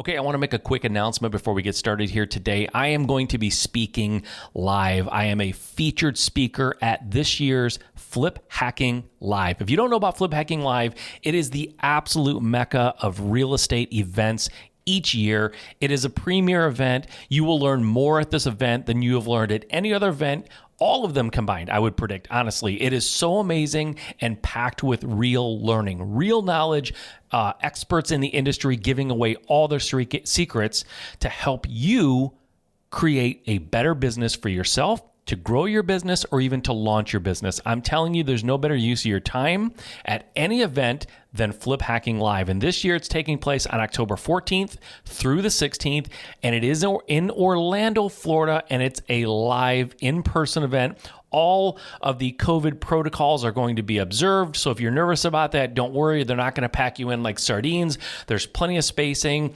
Okay, I want to make a quick announcement before we get started here today. I am going to be speaking live. I am a featured speaker at this year's Flip Hacking Live. If you don't know about Flip Hacking Live, it is the absolute mecca of real estate events each year. It is a premier event. You will learn more at this event than you have learned at any other event. All of them combined, I would predict, honestly. It is so amazing and packed with real learning, real knowledge, experts in the industry giving away all their secrets to help you create a better business for yourself, to grow your business, or even to launch your business. I'm telling you, there's no better use of your time at any event than Flip Hacking Live. And this year it's taking place on October 14th through the 16th, and it is in Orlando, Florida, and it's a live in-person event. All of the COVID protocols are going to be observed. So if you're nervous about that, don't worry. They're not going to pack you in like sardines. There's plenty of spacing.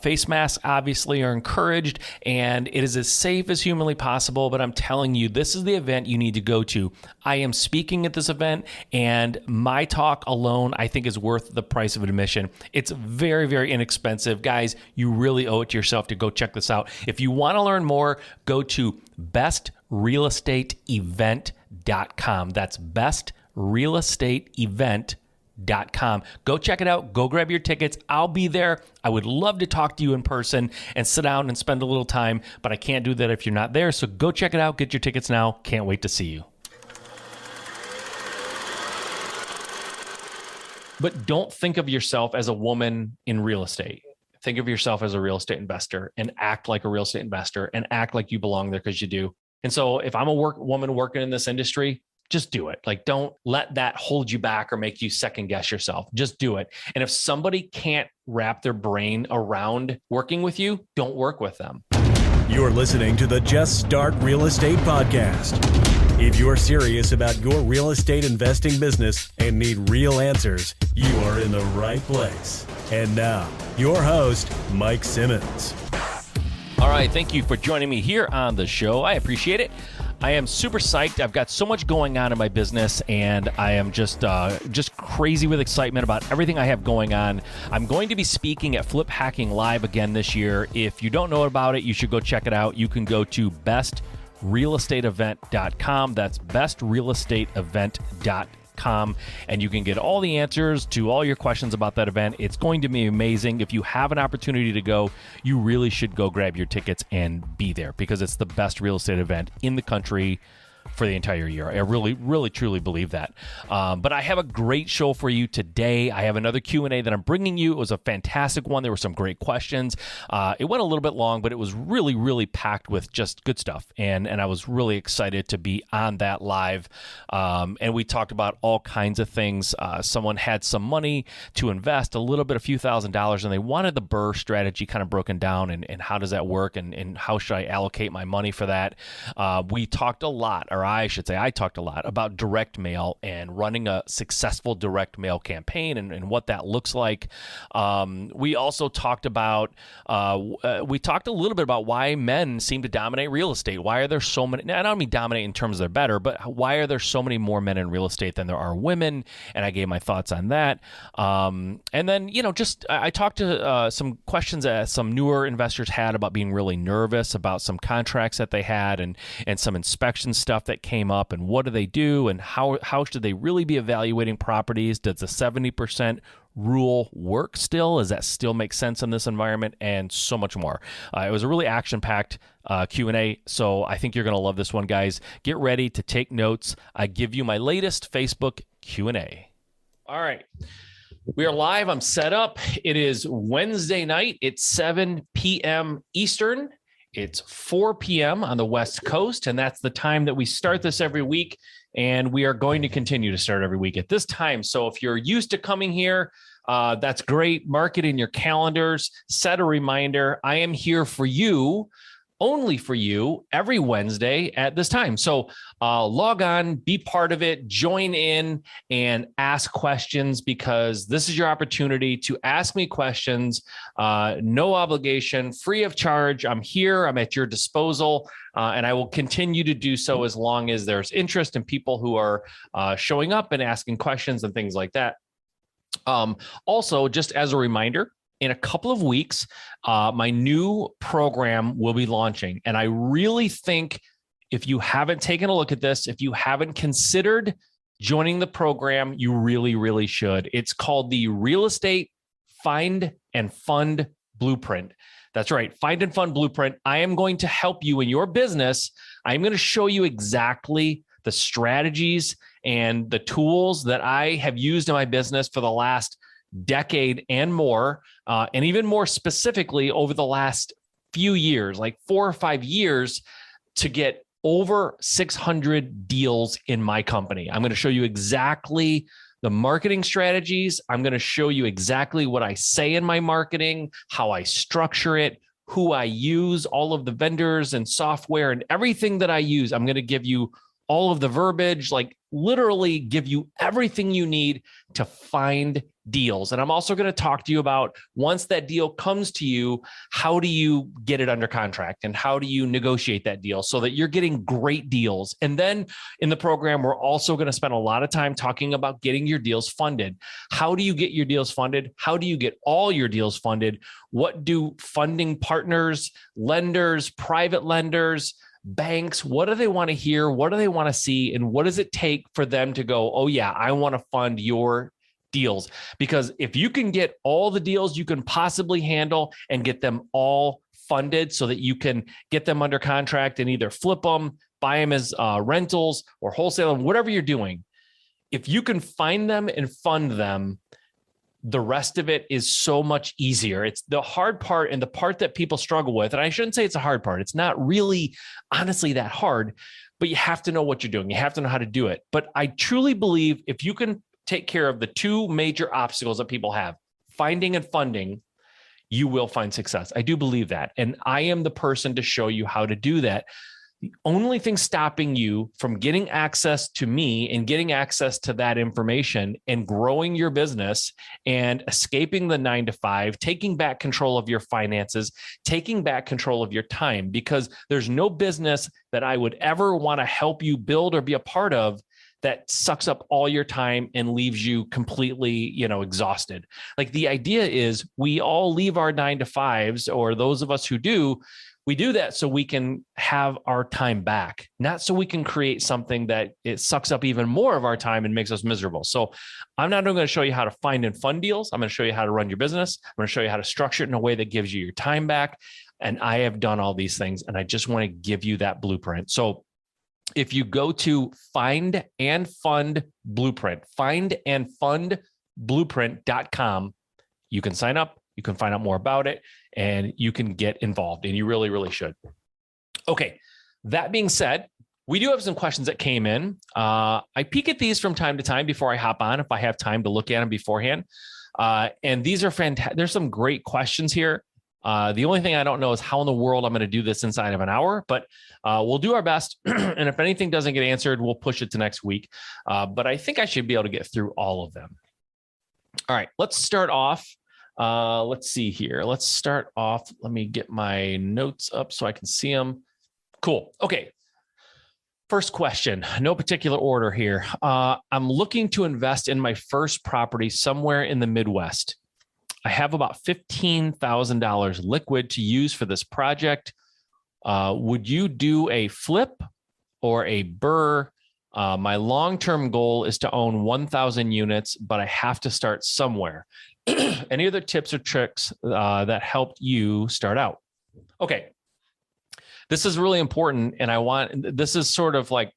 Face masks obviously are encouraged, and it is as safe as humanly possible. But I'm telling you, this is the event you need to go to. I am speaking at this event, and my talk alone, I think, is worth the price of admission. It's very, very inexpensive. Guys, you really owe it to yourself to go check this out. If you want to learn more, go to bestrealestateevent.com. That's bestrealestateevent.com. Go check it out. Go grab your tickets. I'll be there. I would love to talk to you in person and sit down and spend a little time, but I can't do that if you're not there. So go check it out. Get your tickets now. Can't wait to see you. But don't think of yourself as a woman in real estate. Think of yourself as a real estate investor and act like a real estate investor and act like you belong there, because you do. And so if I'm a woman working in this industry, just do it. Like, don't let that hold you back or make you second guess yourself. Just do it. And if somebody can't wrap their brain around working with you, don't work with them. You're listening to the Just Start Real Estate Podcast. If you're serious about your real estate investing business and need real answers, you are in the right place. And now, your host, Mike Simmons. All right, thank you for joining me here on the show. I appreciate it. I am super psyched. I've got so much going on in my business, and I am just crazy with excitement about everything I have going on. I'm going to be speaking at Flip Hacking Live again this year. If you don't know about it, you should go check it out. You can go to bestrealestateevent.com. That's bestrealestateevent.com. And you can get all the answers to all your questions about that event. It's going to be amazing. If you have an opportunity to go, you really should go grab your tickets and be there, because it's the best real estate event in the country for the entire year. I really, really, truly believe that. But I have a great show for you today. I have another Q&A that I'm bringing you. It was a fantastic one. There were some great questions. It went a little bit long, but it was really, really packed with just good stuff. And I was really excited to be on that live. And we talked about all kinds of things. Someone had some money to invest, a few $1,000s, and they wanted the BRRRR strategy kind of broken down, and how does that work, and how should I allocate my money for that. We talked a lot, or I should say I talked a lot about direct mail and running a successful direct mail campaign and what that looks like. We also talked about, we talked a little bit about why men seem to dominate real estate. Why are there so many, I don't mean dominate in terms of they're better, but why are there so many more men in real estate than there are women? And I gave my thoughts on that. And then, I talked to some questions that some newer investors had about being really nervous about some contracts that they had and some inspection stuff that came up, and what do they do, and how should they really be evaluating properties? Does the 70% rule work still? Does that still make sense in this environment? And so much more. It was a really action-packed Q&A, so I think you're going to love this one, guys. Get ready to take notes. I give you my latest Facebook Q&A. All right. We are live. I'm set up. It is Wednesday night. It's 7 p.m. Eastern. It's 4 p.m. on the West Coast, and that's the time that we start this every week, and we are going to continue to start every week at this time. So if you're used to coming here, that's great. Mark it in your calendars. Set a reminder. I am here for you, only for you, every Wednesday at this time. So log on, be part of it, join in, and ask questions, because this is your opportunity to ask me questions. No obligation, free of charge. I'm here. I'm at your disposal. And I will continue to do so as long as there's interest in people who are showing up and asking questions and things like that. Also, just as a reminder, in a couple of weeks, my new program will be launching. And I really think if you haven't taken a look at this, if you haven't considered joining the program, you really, really should. It's called the Real Estate Find and Fund Blueprint. That's right. Find and Fund Blueprint. I am going to help you in your business. I'm going to show you exactly the strategies and the tools that I have used in my business for the last decade and more, and even more specifically over the last few years, like 4 or 5 years, to get over 600 deals in my company. I'm going to show you exactly the marketing strategies. I'm going to show you exactly what I say in my marketing, how I structure it, who I use, all of the vendors and software and everything that I use. I'm going to give you all of the verbiage, like literally give you everything you need to find deals. And I'm also going to talk to you about, once that deal comes to you, how do you get it under contract and how do you negotiate that deal so that you're getting great deals. And then in the program, we're also going to spend a lot of time talking about getting your deals funded. How do you get your deals funded? How do you get all your deals funded? What do funding partners, lenders, private lenders, banks, what do they want to hear? What do they want to see? And what does it take for them to go, oh yeah, I want to fund your deals? Because if you can get all the deals you can possibly handle and get them all funded so that you can get them under contract and either flip them, buy them as rentals or wholesale them, whatever you're doing, if you can find them and fund them, the rest of it is so much easier. It's the hard part and the part that people struggle with. And I shouldn't say it's a hard part. It's not really, honestly, that hard, but you have to know what you're doing. You have to know how to do it. But I truly believe if you can take care of the two major obstacles that people have, finding and funding, you will find success. I do believe that. And I am the person to show you how to do that. The only thing stopping you from getting access to me and getting access to that information and growing your business and escaping the 9 to 5, taking back control of your finances, taking back control of your time, because there's no business that I would ever want to help you build or be a part of that sucks up all your time and leaves you completely, exhausted. Like, the idea is we all leave our 9 to 5s, or those of us who do, we do that so we can have our time back, not so we can create something that it sucks up even more of our time and makes us miserable. So I'm not only going to show you how to find and fund deals. I'm going to show you how to run your business. I'm going to show you how to structure it in a way that gives you your time back. And I have done all these things, and I just want to give you that blueprint. So if you go to Find and Fund Blueprint, findandfundblueprint.com, you can sign up. You can find out more about it, and you can get involved, and you really, really should. Okay. That being said, we do have some questions that came in. I peek at these from time to time before I hop on, if I have time to look at them beforehand. And these are fantastic. There's some great questions here. The only thing I don't know is how in the world I'm going to do this inside of an hour, but we'll do our best. And if anything doesn't get answered, we'll push it to next week. But I think I should be able to get through all of them. All right, let's start off. Let's see here. Let's start off. Let me get my notes up so I can see them. Cool. Okay. First question, no particular order here. I'm looking to invest in my first property somewhere in the Midwest. I have about $15,000 liquid to use for this project. Would you do a flip or a BRRRR? My long-term goal is to own 1,000 units, but I have to start somewhere. Any other tips or tricks that helped you start out? Okay. This is really important. And this is sort of like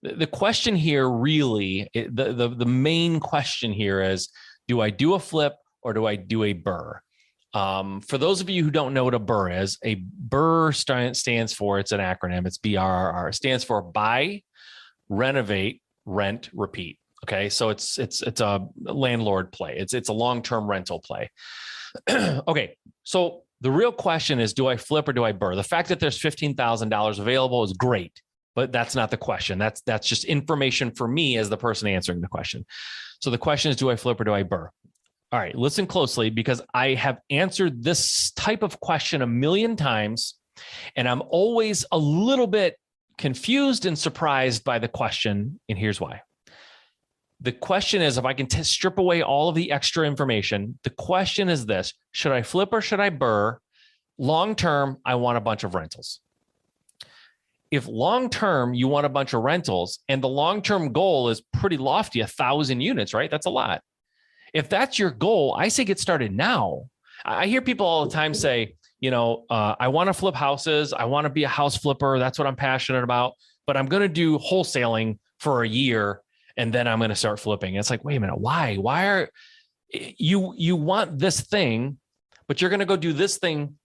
the question here, really, the main question here is, do I do a flip or do I do a BRRRR? For those of you who don't know what a BRRRR is, a BRRRR stands for, it's an acronym, it's BRRRR. It stands for buy, renovate, rent, repeat. Okay. So it's a landlord play. It's a long-term rental play. Okay. So the real question is, do I flip or do I BRRRR? The fact that there's $15,000 available is great, but that's not the question. That's just information for me as the person answering the question. So the question is, do I flip or do I BRRRR? All right, listen closely, because I have answered this type of question a million times, and I'm always a little bit confused and surprised by the question, and here's why. The question is, if I can strip away all of the extra information, the question is this: should I flip or should I BRRRR? Long-term, I want a bunch of rentals. If long-term you want a bunch of rentals and the long-term goal is pretty lofty, 1,000 units, right? That's a lot. If that's your goal, I say get started now. I hear people all the time say, I want to flip houses. I want to be a house flipper. That's what I'm passionate about, but I'm going to do wholesaling for a year and then I'm going to start flipping. It's like, wait a minute, why? Why are you want this thing, but you're going to go do this thing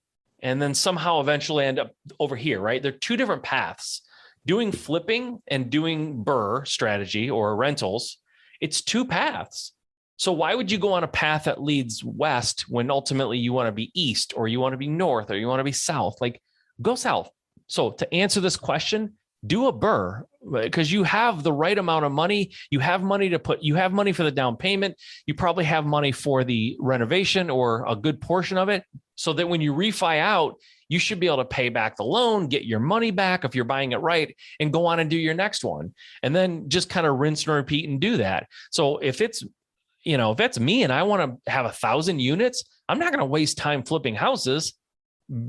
and then somehow eventually end up over here, right? They're two different paths. Doing flipping and doing BRRRR strategy or rentals, it's two paths. So why would you go on a path that leads west when ultimately you want to be east or you want to be north or you want to be south? Like, go south. So to answer this question, do a BRRRR because you have the right amount of money. You have money you have money for the down payment. You probably have money for the renovation or a good portion of it, so that when you refi out, you should be able to pay back the loan, get your money back if you're buying it right, and go on and do your next one. And then just kind of rinse and repeat and do that. So if it's me and I want to have 1,000 units, I'm not going to waste time flipping houses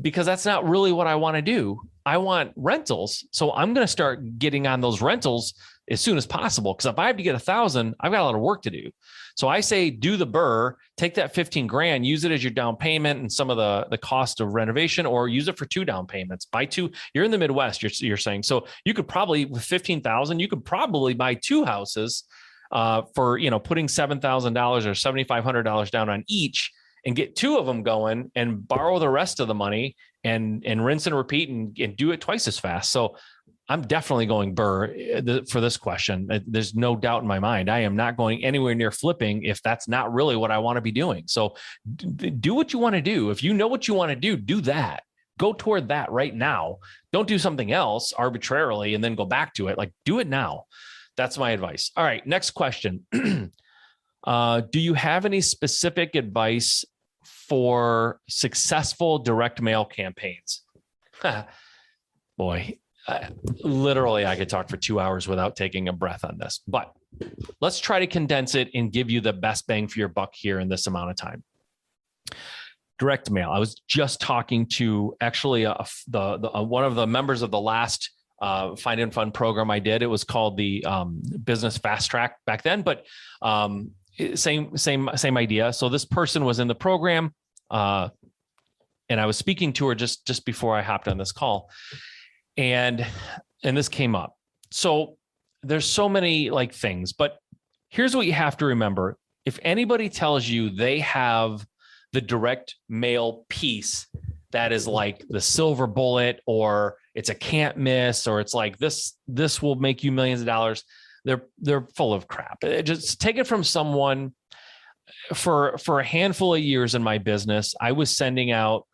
because that's not really what I want to do. I want rentals. So I'm going to start getting on those rentals as soon as possible. Because if I have to get 1,000, I've got a lot of work to do. So I say, do the BRRRR, take that 15 grand, use it as your down payment and some of the cost of renovation, or use it for 2 down payments. Buy 2. You're in the Midwest, you're saying. So you could probably, with 15,000, you could probably buy 2 houses for, putting $7,000 or $7,500 down on each and get 2 of them going and borrow the rest of the money and rinse and repeat and do it twice as fast. So I'm definitely going BRRRR for this question. There's no doubt in my mind. I am not going anywhere near flipping if that's not really what I want to be doing. So do what you want to do. If you know what you want to do that. Go toward that right now. Don't do something else arbitrarily and then go back to it. Like, do it now. That's my advice. All right, next question. Do you have any specific advice for successful direct mail campaigns? Boy, literally, I could talk for 2 hours without taking a breath on this, but let's try to condense it and give you the best bang for your buck here in this amount of time. Direct mail. I was just talking to actually one of the members of the last Find and Fund program I did. It was called the Business Fast Track back then, but same idea. So this person was in the program, and I was speaking to her just before I hopped on this call, and this came up. So there's so many things, but here's what you have to remember. If anybody tells you they have the direct mail piece that is like the silver bullet, or it's a can't miss, or it's like this will make you millions of dollars, they're full of crap. Just take it from someone. For a handful of years in my business, I was sending out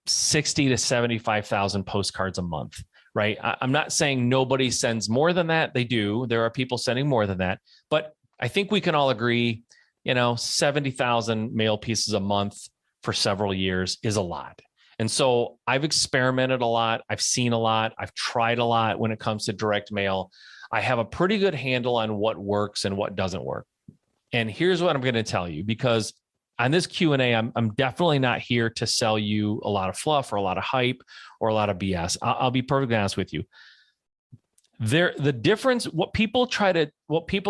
60 to 75,000 postcards a month, right? I'm not saying nobody sends more than that. They do. There are people sending more than that, but I think we can all agree, 70,000 mail pieces a month for several years is a lot. And so I've experimented a lot. I've seen a lot. I've tried a lot when it comes to direct mail. I have a pretty good handle on what works and what doesn't work. And here's what I'm going to tell you, because on this Q&A, I'm definitely not here to sell you a lot of fluff or a lot of hype or a lot of BS. I'll be perfectly honest with you. The difference, what people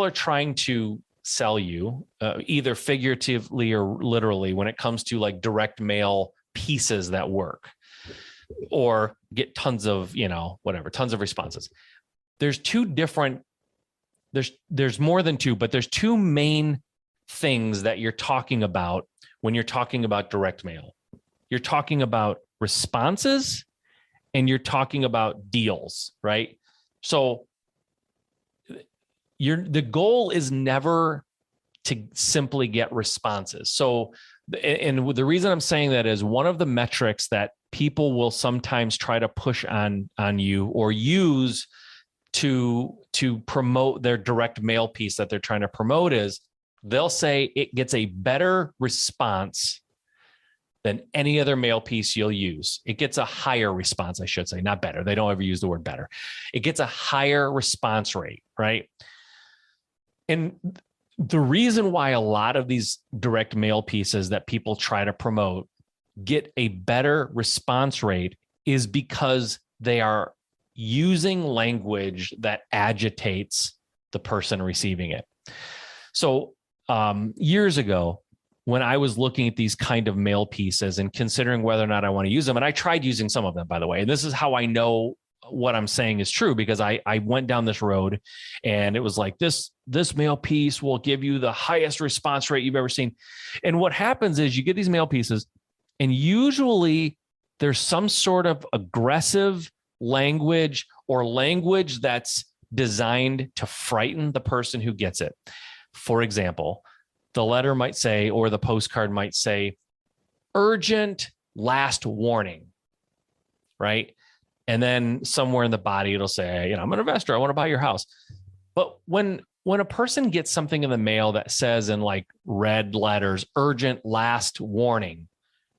are trying to sell you, either figuratively or literally, when it comes to direct mail pieces that work or get tons of, tons of responses. There's more than 2, but there's 2 main things that you're talking about when you're talking about direct mail. You're talking about responses and you're talking about deals, right? So the goal is never to simply get responses. So, and the reason I'm saying that is one of the metrics that people will sometimes try to push on you or use to promote their direct mail piece that they're trying to promote is they'll say it gets a better response than any other mail piece you'll use. It gets a higher response, I should say, not better. They don't ever use the word better. It gets a higher response rate, right? And the reason why a lot of these direct mail pieces that people try to promote get a better response rate is because they are using language that agitates the person receiving it. So years ago, when I was looking at these kind of mail pieces and considering whether or not I want to use them, and I tried using some of them, by the way, and this is how I know what I'm saying is true, because I went down this road and it was like, this mail piece will give you the highest response rate you've ever seen. And what happens is you get these mail pieces, and usually there's some sort of aggressive language or language that's designed to frighten the person who gets it. For example, the letter might say, or the postcard might say, urgent last warning, right? And then somewhere in the body, it'll say, I'm an investor, I want to buy your house. But when a person gets something in the mail that says in like red letters, urgent last warning,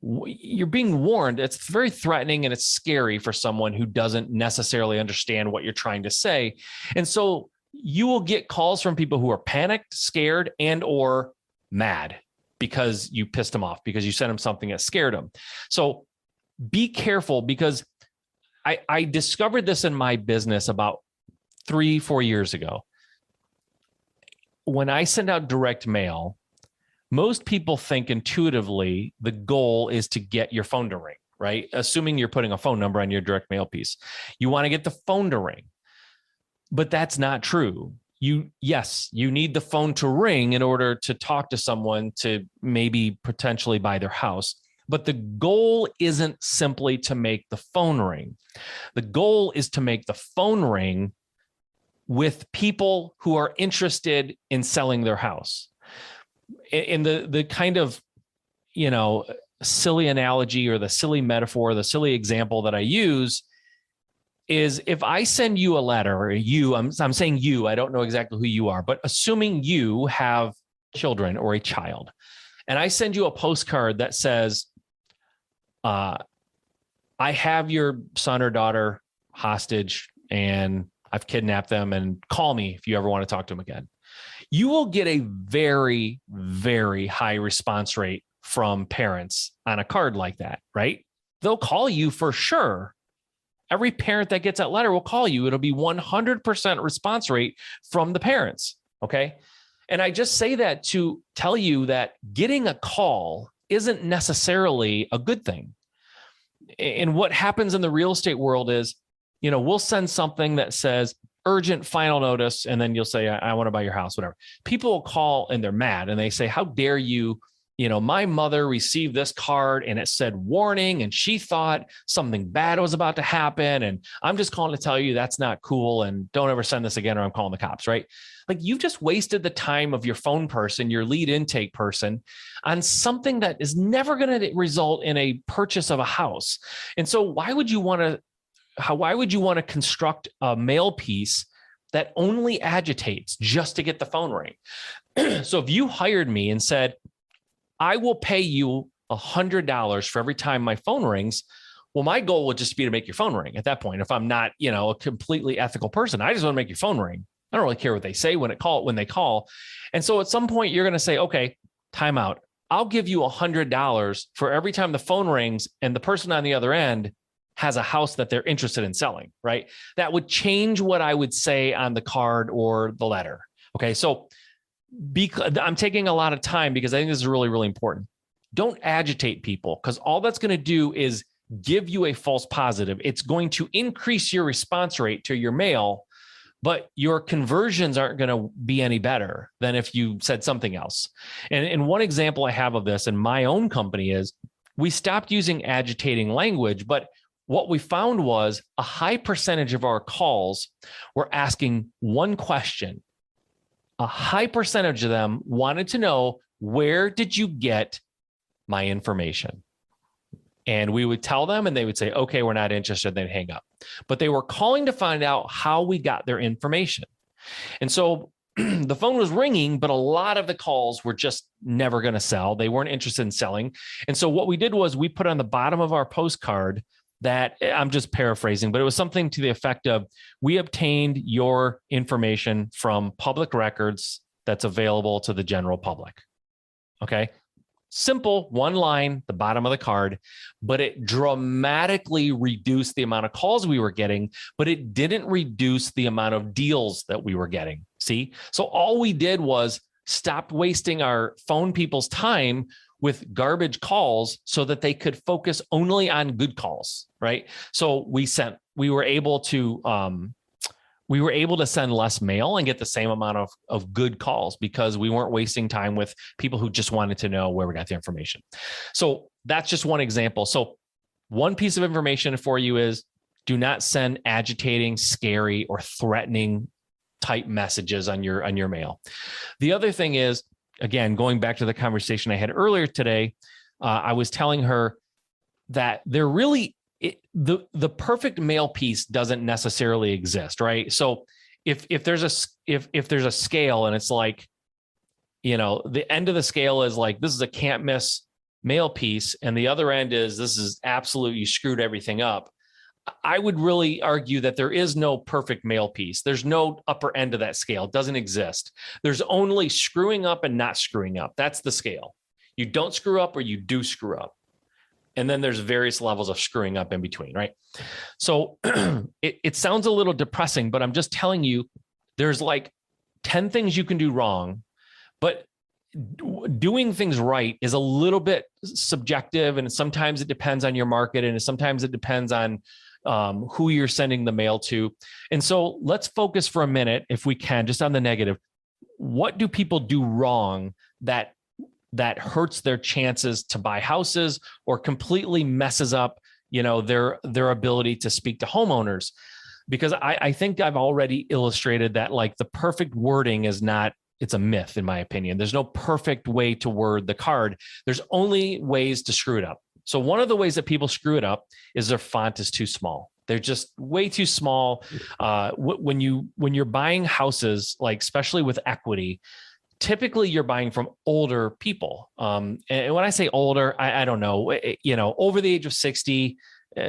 you're being warned. It's very threatening and it's scary for someone who doesn't necessarily understand what you're trying to say. And so you will get calls from people who are panicked, scared, and or mad because you pissed them off, because you sent them something that scared them. So be careful, because I discovered this in my business about 3-4 years ago. When I send out direct mail, most people think intuitively the goal is to get your phone to ring, right? Assuming you're putting a phone number on your direct mail piece. You want to get the phone to ring, but that's not true. Yes, you need the phone to ring in order to talk to someone to maybe potentially buy their house. But the goal isn't simply to make the phone ring. The goal is to make the phone ring with people who are interested in selling their house. In the kind of, silly analogy or the silly metaphor, the silly example that I use is, if I send you a letter, or I'm saying you, I don't know exactly who you are, but assuming you have children or a child, and I send you a postcard that says, I have your son or daughter hostage and I've kidnapped them, and call me if you ever want to talk to them again. You will get a very, very high response rate from parents on a card like that, right? They'll call you for sure. Every parent that gets that letter will call you. It'll be 100% response rate from the parents, okay? And I just say that to tell you that getting a call isn't necessarily a good thing. And what happens in the real estate world is, we'll send something that says urgent final notice, and then you'll say, I want to buy your house, whatever. People will call and they're mad and they say, how dare you? My mother received this card and it said warning, and she thought something bad was about to happen. And I'm just calling to tell you that's not cool, and don't ever send this again or I'm calling the cops, right? Like, you've just wasted the time of your phone person, your lead intake person, on something that is never going to result in a purchase of a house. And so why would you want to construct a mail piece that only agitates just to get the phone ring? So if you hired me and said, I will pay you $100 for every time my phone rings, well, my goal would just be to make your phone ring at that point. If I'm not, a completely ethical person, I just want to make your phone ring. I don't really care what they say when they call. And so at some point you're going to say, okay, time out. I'll give you $100 for every time the phone rings and the person on the other end has a house that they're interested in selling, right? That would change what I would say on the card or the letter. Okay. So I'm taking a lot of time because I think this is really, really important. Don't agitate people, because all that's going to do is give you a false positive. It's going to increase your response rate to your mail, but your conversions aren't going to be any better than if you said something else. And one example I have of this in my own company is we stopped using agitating language, but what we found was a high percentage of our calls were asking one question. A high percentage of them wanted to know, where did you get my information? And we would tell them and they would say, okay, we're not interested. They'd hang up. But they were calling to find out how we got their information. And so the phone was ringing, but a lot of the calls were just never going to sell. They weren't interested in selling. And so what we did was we put on the bottom of our postcard that, I'm just paraphrasing, but it was something to the effect of, we obtained your information from public records that's available to the general public. Okay. Simple, one line, the bottom of the card, but it dramatically reduced the amount of calls we were getting, but it didn't reduce the amount of deals that we were getting. See? So all we did was stopped wasting our phone people's time with garbage calls so that they could focus only on good calls, right? So we were able to send less mail and get the same amount of good calls because we weren't wasting time with people who just wanted to know where we got the information. So that's just one example. So one piece of information for you is do not send agitating, scary, or threatening type messages on your mail. The other thing is, again, going back to the conversation I had earlier today, I was telling her that there really the perfect mail piece doesn't necessarily exist, right? So if there's a scale and it's like, the end of the scale is like, this is a can't miss mail piece, and the other end is this is absolute, you screwed everything up. I would really argue that there is no perfect mail piece. There's no upper end of that scale. It doesn't exist. There's only screwing up and not screwing up. That's the scale. You don't screw up or you do screw up. And then there's various levels of screwing up in between, right? So it sounds a little depressing, but I'm just telling you, there's like 10 things you can do wrong, but doing things right is a little bit subjective. And sometimes it depends on your market. And sometimes it depends on who you're sending the mail to. And so let's focus for a minute, if we can, just on the negative. What do people do wrong that hurts their chances to buy houses or completely messes up, their ability to speak to homeowners? Because I think I've already illustrated that like the perfect wording is not, it's a myth in my opinion. There's no perfect way to word the card. There's only ways to screw it up. So one of the ways that people screw it up is their font is too small. They're just way too small. When you're buying houses, like especially with equity, typically you're buying from older people. And when I say older, I don't know, over the age of 60,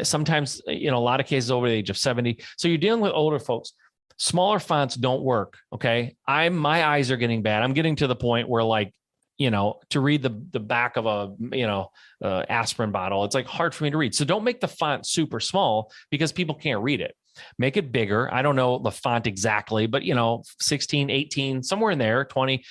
sometimes, a lot of cases over the age of 70. So you're dealing with older folks. Smaller fonts don't work. Okay. My eyes are getting bad. I'm getting to the point where like, to read the back of a aspirin bottle, it's like hard for me to read. So don't make the font super small because people can't read it. Make it bigger. I don't know the font exactly, but 16, 18, somewhere in there, 20.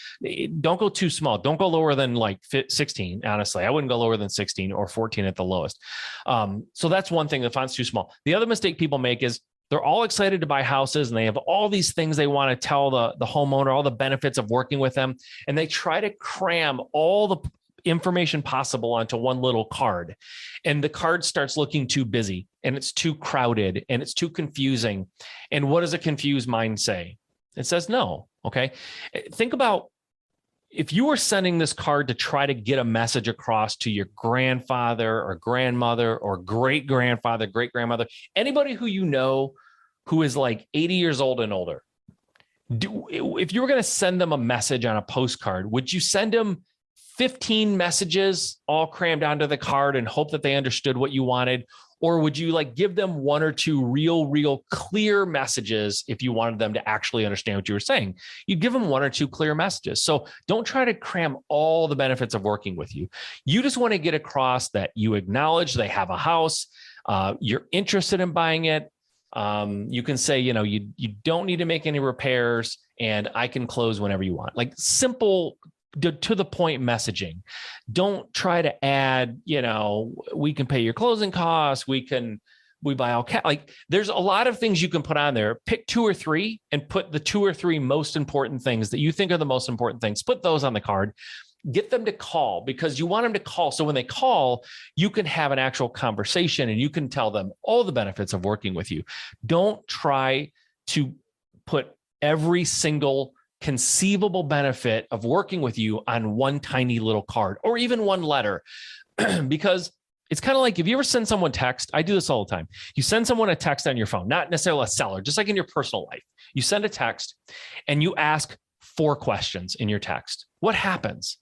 Don't go too small. Don't go lower than like 16. Honestly, I wouldn't go lower than 16 or 14 at the lowest. So that's one thing. The font's too small. The other mistake people make is they're all excited to buy houses and they have all these things they want to tell the homeowner, all the benefits of working with them. And they try to cram all the information possible onto one little card. And the card starts looking too busy and it's too crowded and it's too confusing. And what does a confused mind say? It says no. Okay. Think about if you were sending this card to try to get a message across to your grandfather or grandmother or great grandfather, great grandmother, anybody who who is like 80 years old and older, if you were going to send them a message on a postcard, would you send them 15 messages all crammed onto the card and hope that they understood what you wanted? Or would you like give them one or two real clear messages if you wanted them to actually understand what you were saying? You'd give them one or two clear messages. So don't try to cram all the benefits of working with you. You just want to get across that you acknowledge they have a house, you're interested in buying it. You can say, you don't need to make any repairs and I can close whenever you want. Like simple, to the point messaging. Don't try to add, we can pay your closing costs. We buy all cash. Like there's a lot of things you can put on there. Pick two or three and put the two or three most important things that you think are the most important things. Put those on the card. Get them to call because you want them to call. So when they call, you can have an actual conversation and you can tell them all the benefits of working with you. Don't try to put every single conceivable benefit of working with you on one tiny little card or even one letter, because it's kind of like if you ever send someone text, I do this all the time. You send someone a text on your phone, not necessarily a seller, just like in your personal life. You send a text and you ask 4 questions in your text. What happens?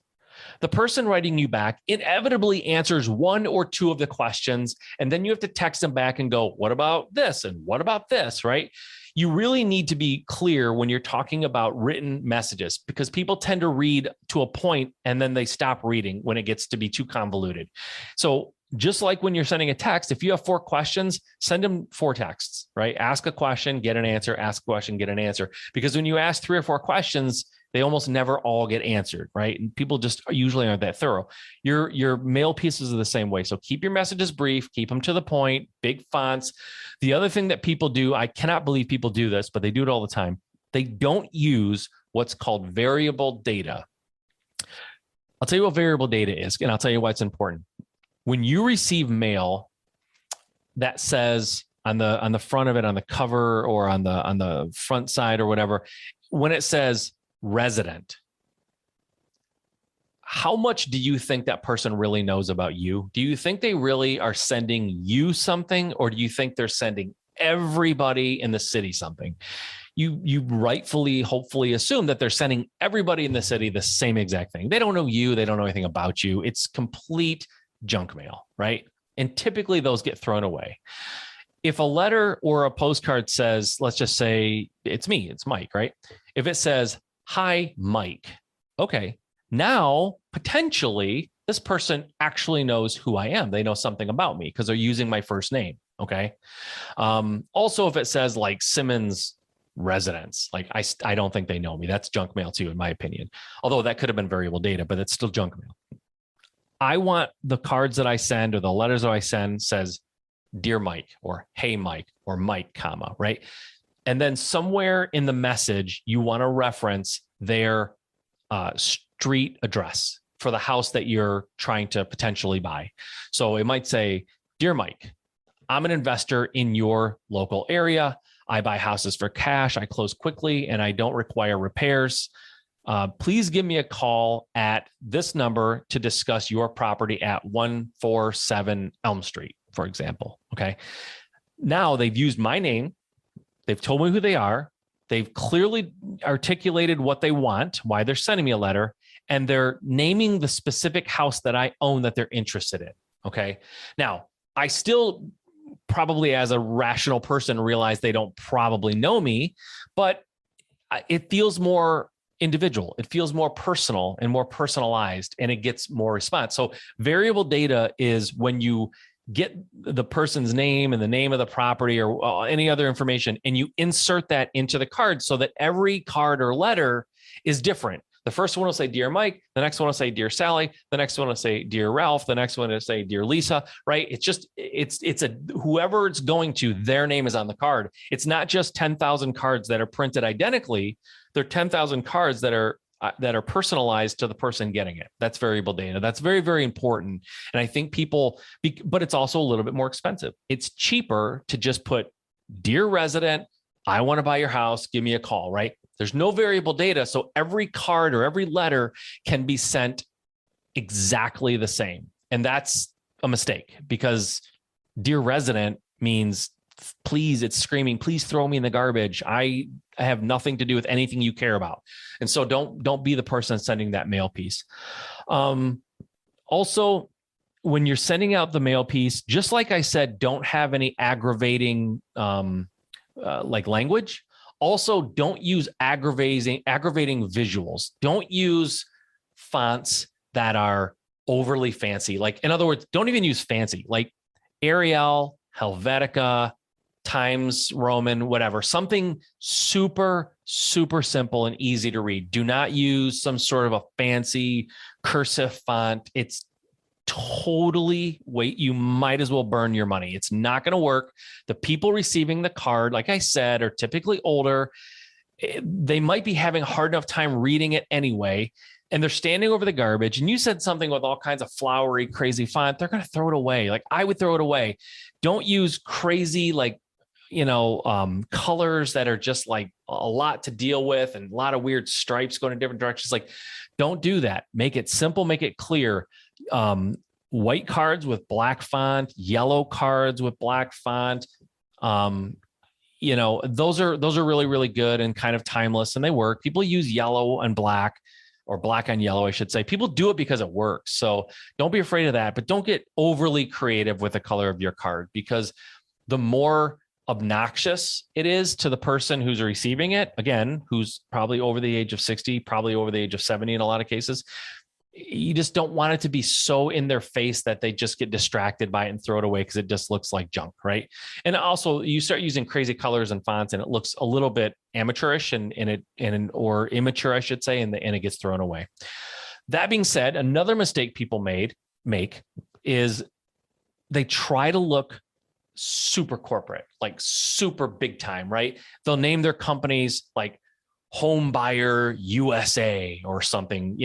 The person writing you back inevitably answers 1 or 2 of the questions. And then you have to text them back and go, what about this? And what about this? Right? You really need to be clear when you're talking about written messages, because people tend to read to a point and then they stop reading when it gets to be too convoluted. So just like when you're sending a text, if you have 4 questions, send them 4 texts, right? Ask a question, get an answer, ask a question, get an answer. Because when you ask 3 or 4 questions, they almost never all get answered, right? And people just usually aren't that thorough. Your mail pieces are the same way. So keep your messages brief, keep them to the point, big fonts. The other thing that people do, I cannot believe people do this, but they do it all the time. They don't use what's called variable data. I'll tell you what variable data is, and I'll tell you why it's important. When you receive mail that says on the front of it, on the cover or on the front side or whatever, when it says resident, how much do you think that person really knows about you? Do you think they really are sending you something, or do you think they're sending everybody in the city something? You rightfully, hopefully assume that they're sending everybody in the city the same exact thing. They don't know you. They don't know anything about you. It's complete junk mail, right? And typically those get thrown away. If a letter or a postcard says, let's just say it's me, it's Mike, right? If it says, "Hi, Mike." Okay. Now, potentially, this person actually knows who I am. They know something about me because they're using my first name. Okay. Also, if it says like Simmons residence, like I don't think they know me. That's junk mail too, in my opinion. Although that could have been variable data, but it's still junk mail. I want the cards that I send or the letters that I send says, "Dear Mike," or "Hey Mike," or "Mike, comma," right? And then somewhere in the message, you want to reference their street address for the house that you're trying to potentially buy. So it might say, "Dear Mike, I'm an investor in your local area. I buy houses for cash. I close quickly and I don't require repairs. Please give me a call at this number to discuss your property at 147 Elm Street," for example. Okay. Now they've used my name. They've told me who they are. They've clearly articulated what they want, why they're sending me a letter, and they're naming the specific house that I own that they're interested in. Okay. Now, I still probably, as a rational person, realize they don't probably know me, but it feels more individual. It feels more personal and more personalized, and it gets more response. So variable data is when you get the person's name and the name of the property or any other information, and you insert that into the card so that every card or letter is different. The first one will say, "Dear Mike." The next one will say, "Dear Sally." The next one will say, "Dear Ralph." The next one will say, "Dear Lisa," right? It's whoever it's going to, their name is on the card. It's not just 10,000 cards that are printed identically. There are 10,000 cards that are personalized to the person getting it. That's variable data. That's very, very important. And I think but it's also a little bit more expensive. It's cheaper to just put, "Dear resident, I want to buy your house. Give me a call," right? There's no variable data. So every card or every letter can be sent exactly the same. And that's a mistake, because "Dear resident" means, please, it's screaming, "Please throw me in the garbage. I have nothing to do with anything you care about." And so don't be the person sending that mail piece. Also, when you're sending out the mail piece, just like I said, don't have any aggravating like language. Also, don't use aggravating visuals. Don't use fonts that are overly fancy. Like, in other words, don't even use fancy, like Arial, Helvetica, Times Roman, whatever, something super, super simple and easy to read. Do not use some sort of a fancy cursive font. It's totally you might as well burn your money. It's not going to work. The people receiving the card, like I said, are typically older. They might be having a hard enough time reading it anyway, and they're standing over the garbage. And you said something with all kinds of flowery, crazy font, they're going to throw it away. Like, I would throw it away. Don't use crazy, like, colors that are just like a lot to deal with and a lot of weird stripes going in different directions. Like, don't do that. Make it simple, make it clear. White cards with black font, yellow cards with black font. Those are really, really good and kind of timeless, and they work. People use yellow and black, or black on yellow, I should say. People do it because it works. So don't be afraid of that, but don't get overly creative with the color of your card, because the more obnoxious it is to the person who's receiving it, again, who's probably over the age of 60, probably over the age of 70 in a lot of cases. You just don't want it to be so in their face that they just get distracted by it and throw it away because it just looks like junk, right? And also you start using crazy colors and fonts and it looks a little bit amateurish or immature, I should say, and it gets thrown away. That being said, another mistake people make is they try to look super corporate, like super big time, right? They'll name their companies like Home Buyer USA or something,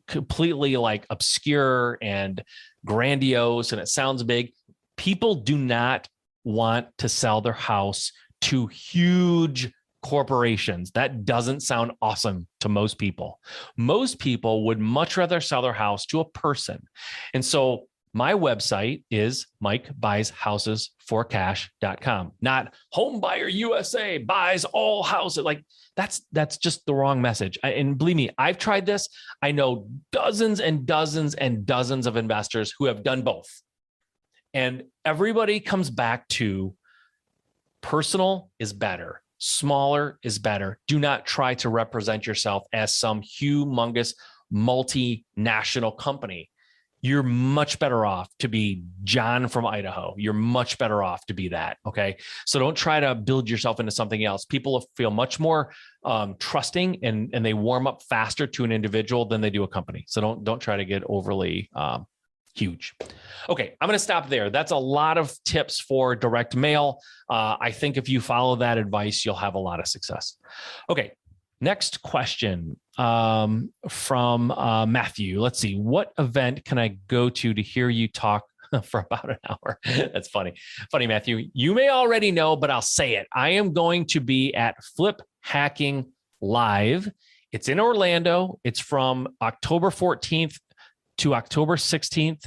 completely like obscure and grandiose, and it sounds big. People do not want to sell their house to huge corporations. That doesn't sound awesome to most people. Most people would much rather sell their house to a person. And so my website is MikeBuysHousesForCash.com, not Home Buyer USA buys all houses. Like that's just the wrong message. And believe me, I've tried this. I know dozens and dozens and dozens of investors who have done both. And everybody comes back to personal is better. Smaller is better. Do not try to represent yourself as some humongous multinational company. You're much better off to be John from Idaho. You're much better off to be that. Okay. So don't try to build yourself into something else. People feel much more trusting and they warm up faster to an individual than they do a company. So don't try to get overly huge. Okay. I'm going to stop there. That's a lot of tips for direct mail. I think if you follow that advice, you'll have a lot of success. Okay. Next question from Matthew. Let's see. What event can I go to hear you talk for about an hour? That's funny. Funny, Matthew. You may already know, but I'll say it. I am going to be at Flip Hacking Live. It's in Orlando. It's from October 14th to October 16th.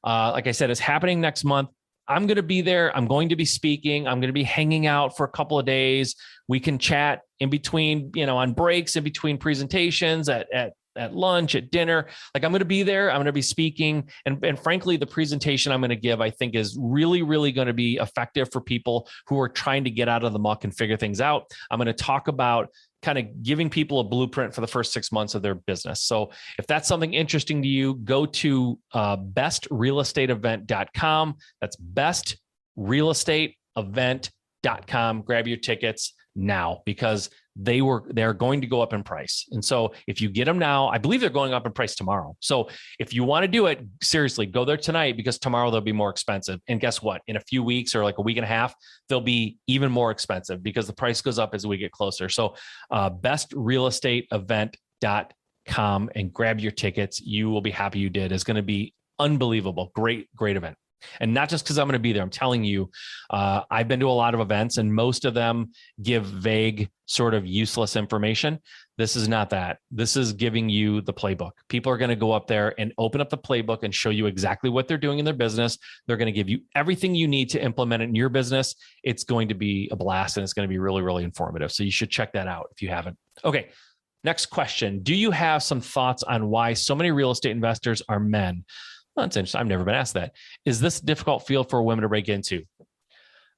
Like I said, it's happening next month. I'm going to be there. I'm going to be speaking. I'm going to be hanging out for a couple of days. We can chat in between, on breaks, in between presentations, at lunch, at dinner. Like I'm going to be there. I'm going to be speaking. And frankly, the presentation I'm going to give, I think is really, really going to be effective for people who are trying to get out of the muck and figure things out. I'm going to talk about kind of giving people a blueprint for the first 6 months of their business. So if that's something interesting to you, go to bestrealestateevent.com. That's bestrealestateevent.com. Grab your tickets now because they're going to go up in price. And so if you get them now, I believe they're going up in price tomorrow. So if you want to do it, seriously, go there tonight because tomorrow they'll be more expensive. And guess what? In a few weeks or like a week and a half, they'll be even more expensive because the price goes up as we get closer. So bestrealestateevent.com and grab your tickets. You will be happy you did. It's going to be unbelievable. Great event. And not just because I'm going to be there. I'm telling you, I've been to a lot of events and most of them give vague, sort of useless information. This is not that. This is giving you the playbook. People are going to go up there and open up the playbook and show you exactly what they're doing in their business. They're going to give you everything you need to implement it in your business. It's going to be a blast and it's going to be really, really informative. So you should check that out if you haven't. Okay. Next question. Do you have some thoughts on why so many real estate investors are men? Well, that's interesting. I've never been asked that. Is this a difficult field for women to break into?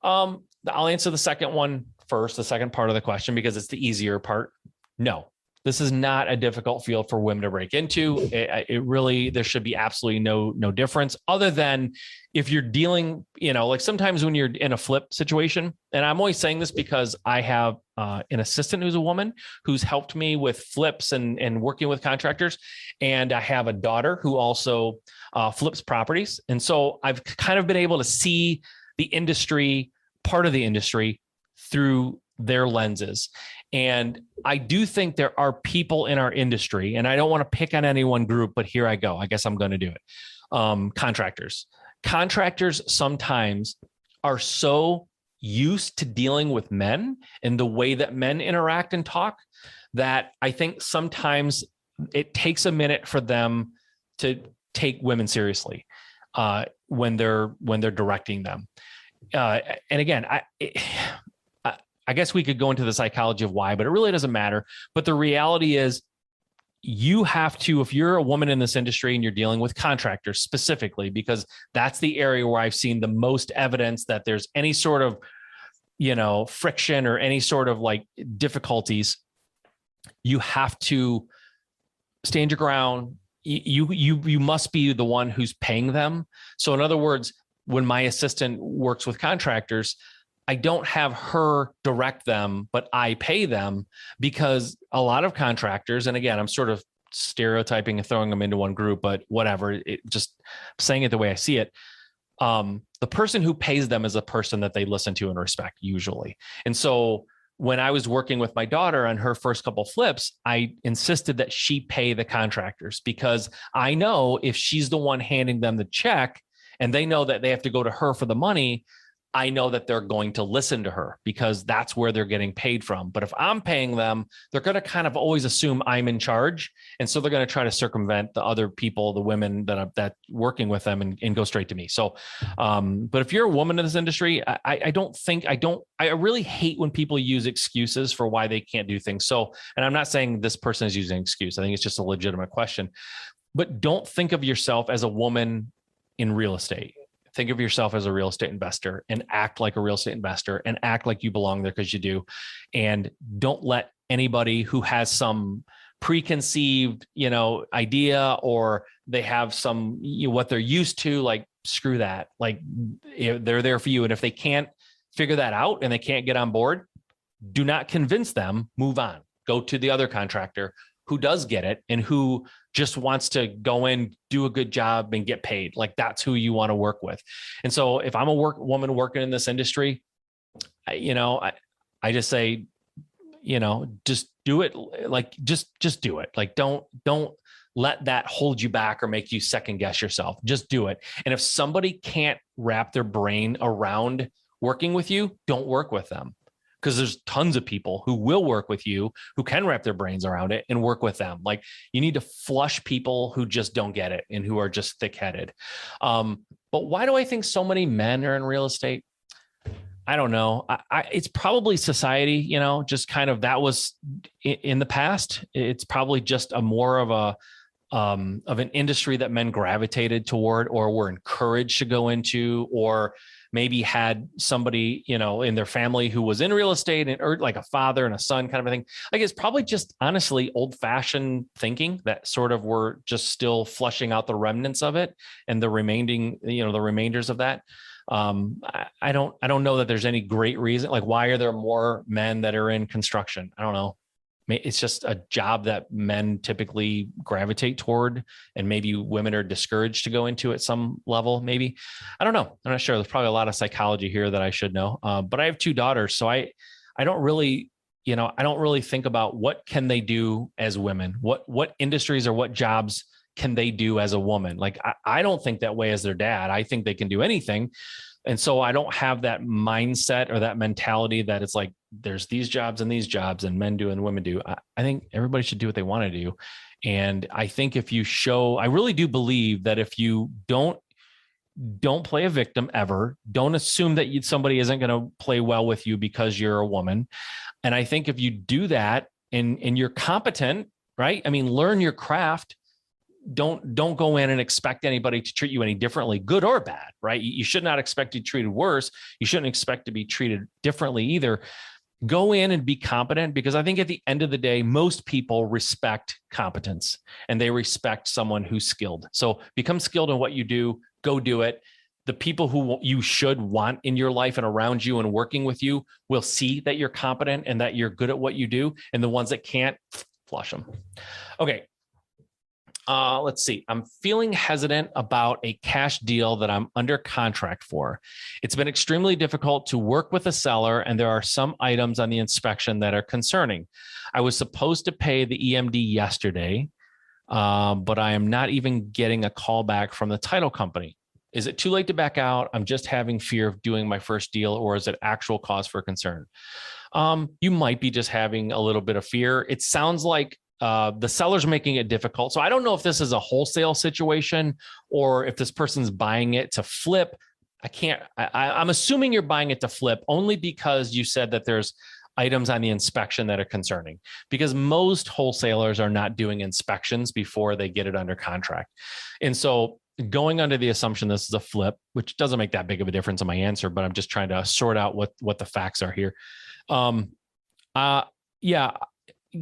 I'll answer the second one first, the second part of the question, because it's the easier part. No, this is not a difficult field for women to break into. It really, there should be absolutely no difference other than if you're dealing, like sometimes when you're in a flip situation, and I'm always saying this because I have an assistant who's a woman who's helped me with flips and working with contractors. And I have a daughter who also flips properties. And so I've kind of been able to see the industry, part of the industry through their lenses. And I do think there are people in our industry, and I don't want to pick on any one group, but here I go. I guess I'm going to do it. Contractors. Contractors sometimes are so used to dealing with men and the way that men interact and talk that I think sometimes it takes a minute for them to take women seriously when they're directing them. And again, I guess we could go into the psychology of why, but it really doesn't matter. But the reality is you have to, if you're a woman in this industry and you're dealing with contractors specifically, because that's the area where I've seen the most evidence that there's any sort of friction or any sort of like difficulties, you have to stand your ground. You must be the one who's paying them. So in other words, when my assistant works with contractors, I don't have her direct them, but I pay them, because a lot of contractors, and again, I'm sort of stereotyping and throwing them into one group, but whatever, just saying it the way I see it. The person who pays them is a person that they listen to and respect usually. And so when I was working with my daughter on her first couple flips, I insisted that she pay the contractors, because I know if she's the one handing them the check and they know that they have to go to her for the money, I know that they're going to listen to her, because that's where they're getting paid from. But if I'm paying them, they're going to kind of always assume I'm in charge. And so they're going to try to circumvent the other people, the women that working with them, and go straight to me. So, but if you're a woman in this industry, I really hate when people use excuses for why they can't do things. So, and I'm not saying this person is using an excuse. I think it's just a legitimate question, but don't think of yourself as a woman in real estate. Think of yourself as a real estate investor and act like a real estate investor and act like you belong there, because you do. And don't let anybody who has some preconceived, idea, or they have some, what they're used to, like, screw that. Like, they're there for you. And if they can't figure that out and they can't get on board, do not convince them, move on, go to the other contractor who does get it and who just wants to go in, do a good job and get paid. Like, that's who you want to work with. And so if I'm a woman working in this industry, I just say, just do it. Like, just do it. Like, don't let that hold you back or make you second guess yourself. Just do it. And if somebody can't wrap their brain around working with you, don't work with them. Because there's tons of people who will work with you, who can wrap their brains around it, and work with them. Like, you need to flush people who just don't get it and who are just thick-headed. But why do I think so many men are in real estate? I don't know. It's probably society, just kind of, that was in the past. It's probably just a more of an industry that men gravitated toward, or were encouraged to go into, or maybe had somebody, in their family who was in real estate, or like a father and a son kind of a thing. Like, it's probably just honestly old fashioned thinking that sort of we're just still flushing out the remnants of it and the remainders of that. I don't know that there's any great reason. Like, why are there more men that are in construction? I don't know. It's just a job that men typically gravitate toward, and maybe women are discouraged to go into at some level. Maybe, I don't know. I'm not sure. There's probably a lot of psychology here that I should know. But I have 2 daughters, so I don't really, I don't really think about what can they do as women, what industries or what jobs can they do as a woman. Like, I don't think that way as their dad. I think they can do anything. And so I don't have that mindset or that mentality that it's like, there's these jobs and men do and women do. I think everybody should do what they want to do. And I think if you show, I really do believe that if you don't play a victim ever, don't assume that somebody isn't going to play well with you because you're a woman. And I think if you do that and you're competent, right? I mean, learn your craft. Don't go in and expect anybody to treat you any differently, good or bad, right? You should not expect to be treated worse. You shouldn't expect to be treated differently either. Go in and be competent, because I think at the end of the day, most people respect competence and they respect someone who's skilled. So become skilled in what you do, go do it. The people who you should want in your life and around you and working with you will see that you're competent and that you're good at what you do. And the ones that can't, flush them. Okay. Let's see. I'm feeling hesitant about a cash deal that I'm under contract for. It's been extremely difficult to work with a seller, and there are some items on the inspection that are concerning. I was supposed to pay the EMD yesterday, but I am not even getting a call back from the title company. Is it too late to back out? I'm just having fear of doing my first deal, or is it actual cause for concern? You might be just having a little bit of fear. It sounds like the seller's making it difficult. So I don't know if this is a wholesale situation or if this person's buying it to flip. I'm assuming you're buying it to flip only because you said that there's items on the inspection that are concerning, because most wholesalers are not doing inspections before they get it under contract. And so going under the assumption this is a flip, which doesn't make that big of a difference in my answer, but I'm just trying to sort out what the facts are here. Yeah,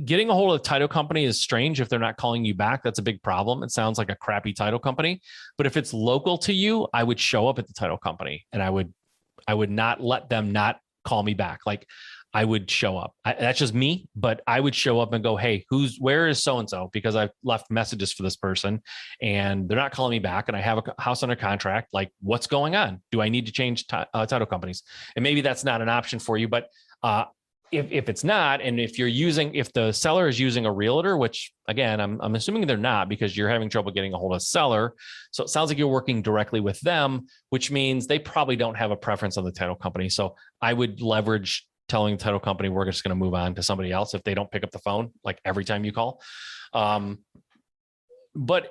getting a hold of the title company is strange if they're not calling you back. That's a big problem. It sounds like a crappy title company, but if it's local to you, I would show up at the title company and I would not let them not call me back. Like I would show up. That's just me, but I would show up and go, hey, where is so-and-so? Because I've left messages for this person and they're not calling me back and I have a house under contract. Like what's going on? Do I need to change title companies? And maybe that's not an option for you, but if it's not, and if the seller is using a realtor, which again, I'm assuming they're not because you're having trouble getting a hold of a seller. So it sounds like you're working directly with them, which means they probably don't have a preference on the title company. So I would leverage telling the title company, we're just going to move on to somebody else if they don't pick up the phone, like every time you call. But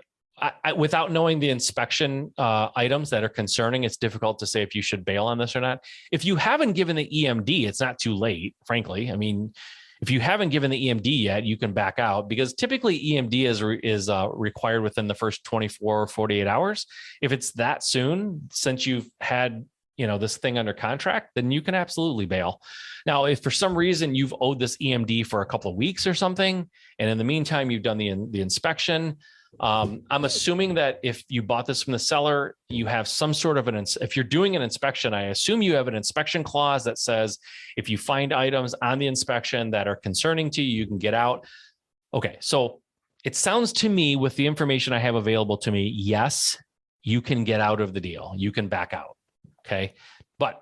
without knowing the inspection items that are concerning, it's difficult to say if you should bail on this or not. If you haven't given the EMD, it's not too late, frankly. I mean, if you haven't given the EMD yet, you can back out because typically EMD is required within the first 24 or 48 hours. If it's that soon, since you've had this thing under contract, then you can absolutely bail. Now, if for some reason you've owed this EMD for a couple of weeks or something, and in the meantime, you've done the inspection, I'm assuming that if you bought this from the seller, you have some sort of if you're doing an inspection, I assume you have an inspection clause that says if you find items on the inspection that are concerning to you, you can get out. Okay. So it sounds to me with the information I have available to me, yes, you can get out of the deal. You can back out. Okay. But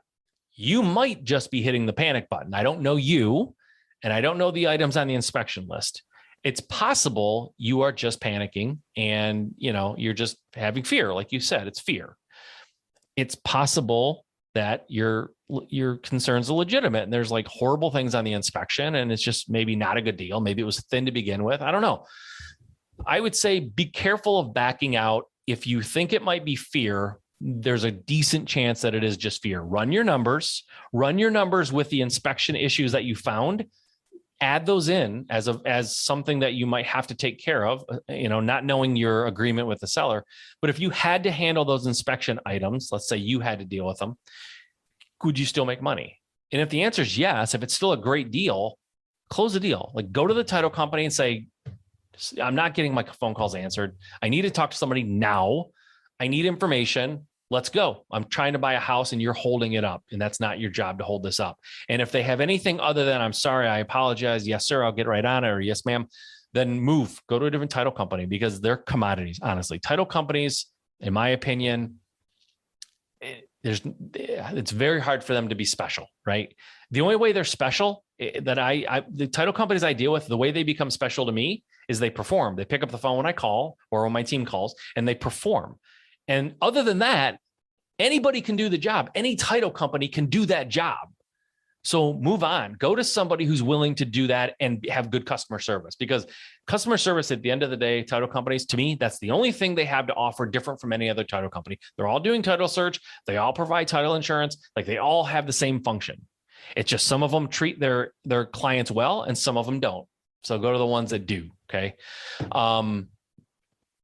you might just be hitting the panic button. I don't know you, and I don't know the items on the inspection list. It's possible you are just panicking and, you're just having fear. Like you said, it's fear. It's possible that your concerns are legitimate and there's like horrible things on the inspection and it's just maybe not a good deal. Maybe it was thin to begin with. I don't know. I would say be careful of backing out. If you think it might be fear, there's a decent chance that it is just fear. Run your numbers with the inspection issues that you found. Add those in as something that you might have to take care of, not knowing your agreement with the seller. But if you had to handle those inspection items, let's say you had to deal with them, could you still make money? And if the answer is yes, if it's still a great deal, close the deal. Like go to the title company and say, I'm not getting my phone calls answered. I need to talk to somebody now. I need information. Let's go. I'm trying to buy a house and you're holding it up, and that's not your job to hold this up. And if they have anything other than I'm sorry, I apologize, yes, sir, I'll get right on it, or yes, ma'am, then go to a different title company because they're commodities. Honestly, title companies, in my opinion, it's very hard for them to be special, right? The only way they're special the title companies I deal with, the way they become special to me is they perform. They pick up the phone when I call or when my team calls and they perform. And other than that, anybody can do the job. Any title company can do that job. So move on, go to somebody who's willing to do that and have good customer service, because customer service at the end of the day, title companies, to me, that's the only thing they have to offer different from any other title company. They're all doing title search. They all provide title insurance. Like they all have the same function. It's just some of them treat their clients well and some of them don't. So go to the ones that do. Okay.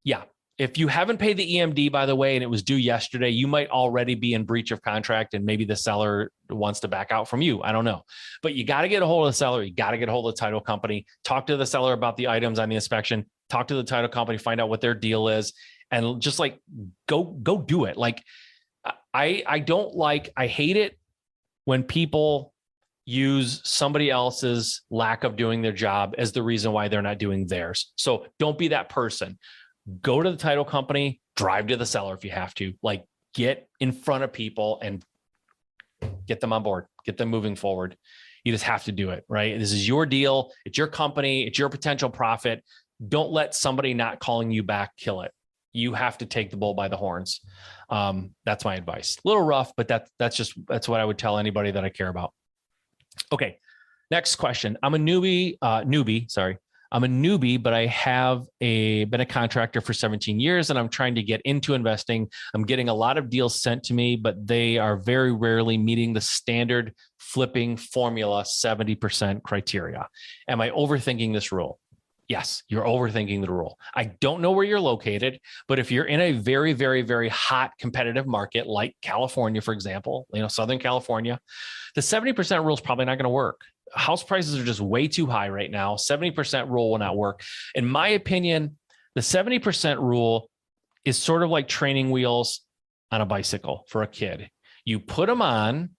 Yeah. If you haven't paid the EMD, by the way, and it was due yesterday, you might already be in breach of contract and maybe the seller wants to back out from you. I don't know. But you got to get a hold of the seller. You got to get a hold of the title company, talk to the seller about the items on the inspection, talk to the title company, find out what their deal is, and just like go do it. Like I hate it when people use somebody else's lack of doing their job as the reason why they're not doing theirs. So don't be that person. Go to the title company, drive to the seller if you have to, like get in front of people and get them on board, get them moving forward. You just have to do it, right? This is your deal. It's your company. It's your potential profit. Don't let somebody not calling you back kill it. You have to take the bull by the horns. That's my advice. A little rough, but that's what I would tell anybody that I care about. Okay. Next question. I'm a newbie, but I have been a contractor for 17 years and I'm trying to get into investing. I'm getting a lot of deals sent to me, but they are very rarely meeting the standard flipping formula 70% criteria. Am I overthinking this rule? Yes, you're overthinking the rule. I don't know where you're located, but if you're in a very, very, very hot competitive market like California, for example, Southern California, the 70% rule is probably not going to work. House prices are just way too high right now. 70% rule will not work. In my opinion, the 70% rule is sort of like training wheels on a bicycle for a kid. You put them on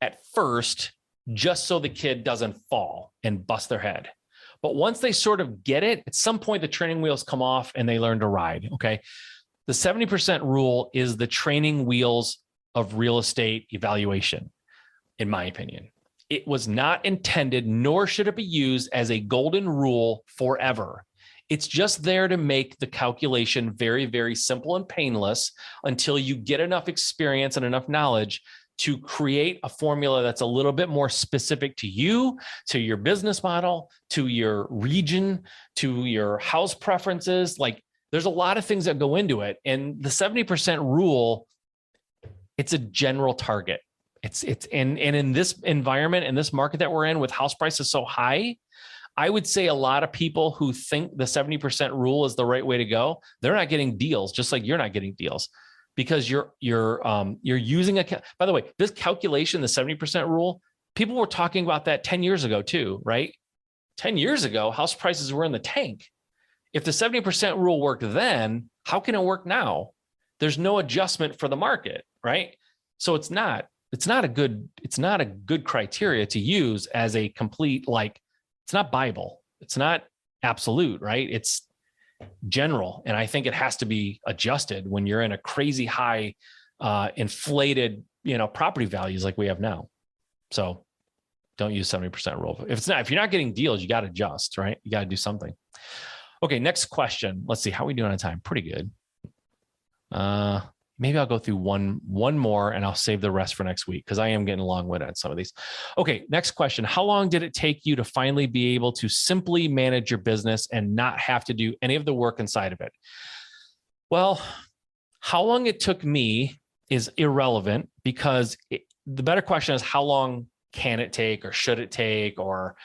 at first just so the kid doesn't fall and bust their head. But once they sort of get it, at some point the training wheels come off and they learn to ride. Okay. The 70% rule is the training wheels of real estate evaluation, in my opinion. It was not intended, nor should it be used as a golden rule forever. It's just there to make the calculation very, very simple and painless until you get enough experience and enough knowledge to create a formula that's a little bit more specific to you, to your business model, to your region, to your house preferences. Like, there's a lot of things that go into it. And the 70% rule, it's a general target. It's in this environment, in this market that we're in with house prices so high, I would say a lot of people who think the 70% rule is the right way to go, they're not getting deals, just like you're not getting deals. Because you're using by the way, this calculation, the 70% rule, people were talking about that 10 years ago too, right? 10 years ago, house prices were in the tank. If the 70% rule worked then, how can it work now? There's no adjustment for the market, right? So it's not a good criteria to use as a complete, it's not Bible. It's not absolute, right? It's general. And I think it has to be adjusted when you're in a crazy high inflated, property values like we have now. So don't use 70% rule. If you're not getting deals, you got to adjust, right? You got to do something. Okay. Next question. Let's see how we doing on time. Pretty good. Maybe I'll go through one more and I'll save the rest for next week because I am getting long-winded on some of these. Okay, next question. How long did it take you to finally be able to simply manage your business and not have to do any of the work inside of it? Well, how long it took me is irrelevant because the better question is how long can it take or should it take, or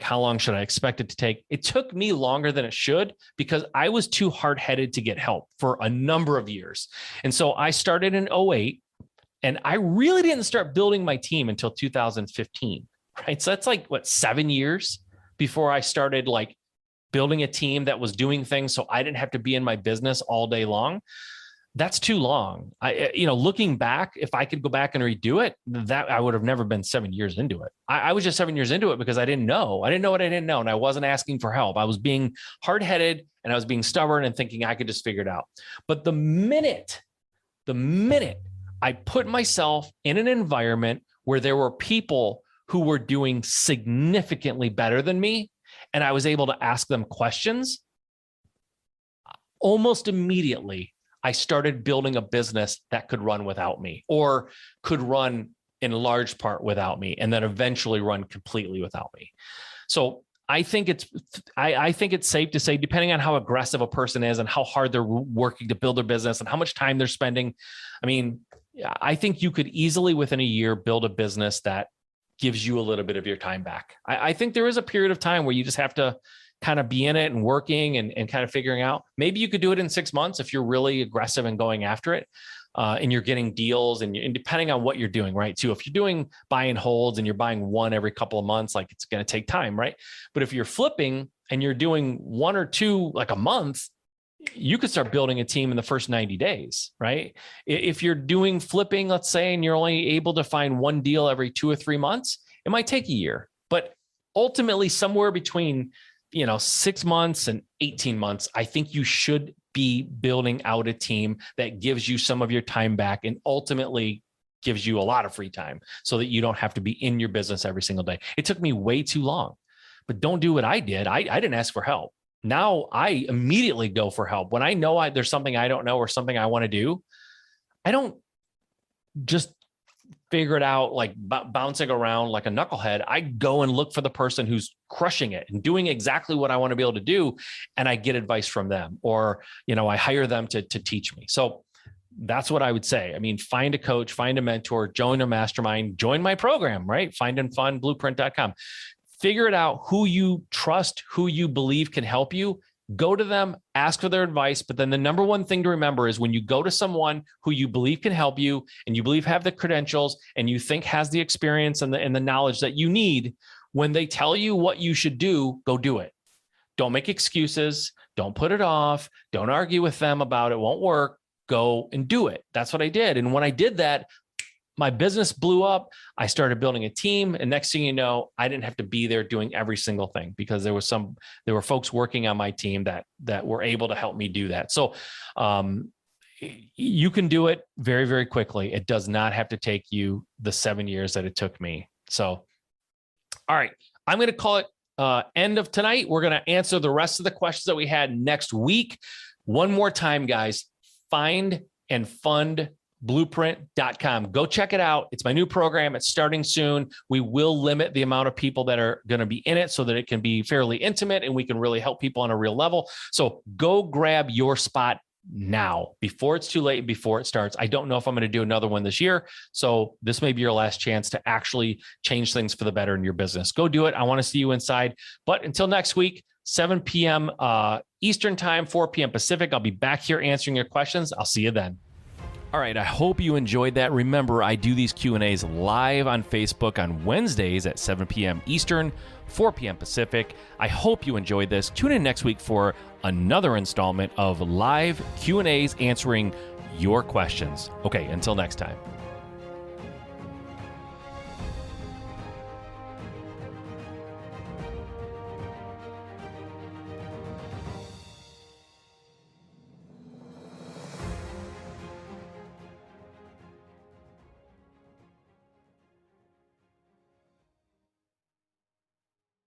how long should I expect it to take? It took me longer than it should because I was too hard-headed to get help for a number of years. And so I started in 2008 and I really didn't start building my team until 2015, right? So that's 7 years before I started building a team that was doing things so I didn't have to be in my business all day long. That's too long. Looking back, if I could go back and redo it, that I would have never been 7 years into it. I was just 7 years into it because I didn't know what I didn't know. And I wasn't asking for help. I was being hard-headed and I was being stubborn and thinking I could just figure it out. But the minute I put myself in an environment where there were people who were doing significantly better than me, and I was able to ask them questions, almost immediately, I started building a business that could run without me or could run in large part without me and then eventually run completely without me. So I think it's safe to say, depending on how aggressive a person is and how hard they're working to build their business and how much time they're spending, I think you could easily within a year build a business that gives you a little bit of your time back. I think there is a period of time where you just have to kind of be in it and working and kind of figuring out. Maybe you could do it in 6 months if you're really aggressive and going after it, and you're getting deals and depending on what you're doing, right? Too, if you're doing buy and holds and you're buying one every couple of months, it's going to take time, right? But if you're flipping and you're doing one or two a month, you could start building a team in the first 90 days, right? If you're doing flipping, let's say, and you're only able to find one deal every 2 or 3 months, it might take a year, but ultimately somewhere between 6 months and 18 months, I think you should be building out a team that gives you some of your time back and ultimately gives you a lot of free time so that you don't have to be in your business every single day. It took me way too long, but don't do what I did. I didn't ask for help. Now I immediately go for help. When I know there's something I don't know or something I want to do, I don't just figure it out bouncing around like a knucklehead. I go and look for the person who's crushing it and doing exactly what I want to be able to do. And I get advice from them, or, I hire them to teach me. So that's what I would say. Find a coach, find a mentor, join a mastermind, join my program, right? Findandfunblueprint.com. figure it out who you trust, who you believe can help you. Go to them, ask for their advice. But then the number one thing to remember is when you go to someone who you believe can help you and you believe have the credentials and you think has the experience and the knowledge that you need, when they tell you what you should do, go do it. Don't make excuses. Don't put it off. Don't argue with them about it won't work. Go and do it. That's what I did. And when I did that, my business blew up. I started building a team. And next thing you know, I didn't have to be there doing every single thing because there were folks working on my team that were able to help me do that. So you can do it very, very quickly. It does not have to take you the 7 years that it took me. So, all right, I'm going to call it end of tonight. We're going to answer the rest of the questions that we had next week. One more time, guys, findandfundblueprint.com. Go check it out. It's my new program. It's starting soon. We will limit the amount of people that are going to be in it so that it can be fairly intimate and we can really help people on a real level. So go grab your spot now before it's too late, before it starts. I don't know if I'm going to do another one this year. So this may be your last chance to actually change things for the better in your business. Go do it. I want to see you inside. But until next week, 7 p.m. Eastern time, 4 p.m. Pacific, I'll be back here answering your questions. I'll see you then. All right, I hope you enjoyed that. Remember, I do these Q&As live on Facebook on Wednesdays at 7 p.m. Eastern, 4 p.m. Pacific. I hope you enjoyed this. Tune in next week for another installment of live Q&As answering your questions. Okay, until next time.